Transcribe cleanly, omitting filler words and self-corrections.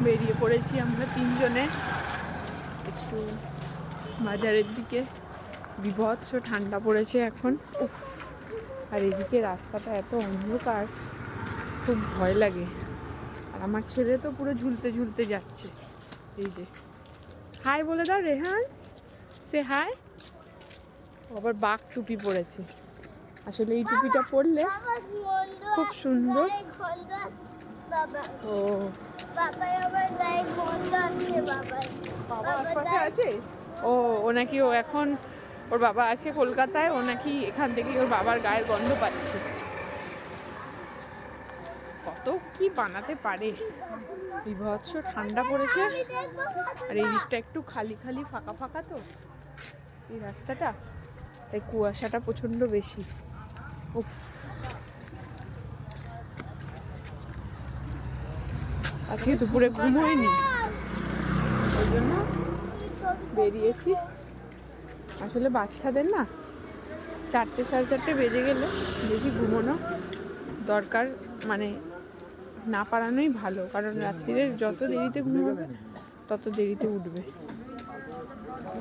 বেরিয়ে পড়েছি আমরা তিনজনে একটু বাজারের দিকে। বীভৎস ঠান্ডা পড়েছে এখন, উফ। আর এদিকে রাস্তাটা এত অন্ধকার, খুব ভয় লাগে। আর আমার ছেলে তো পুরো ঝুলতে ঝুলতে যাচ্ছে। এই যে হাই বলে দাও রেহান, সে হাই। আবার বাঘ টুপি পরেছে। আসলে এই টুপিটা পরলে খুব সুন্দর। ও ও নাকি ও এখন ওর বাবা আছে কলকাতায়, ও নাকি এখান থেকে ওর বাবার গায়ের গন্ধ পাচ্ছে। কত কি বানাতে পারে। বিভৎস ঠান্ডা পড়েছে। আর এই দিকটা একটু খালি খালি ফাঁকা ফাঁকা তো এই রাস্তাটা, তাই কুয়াশাটা প্রচন্ড বেশি। উফ, আজকে দুপুরে ঘুম হয়নি, ওই জন্য বেরিয়েছি। আসলে বাচ্চাদের না 4টে সাড়ে 4টে বেজে গেলে বেশি ঘুমোনো দরকার, মানে না পারানোই ভালো। কারণ রাত্রিরে যত দেরিতে ঘুমোবে তত দেরিতে উঠবে।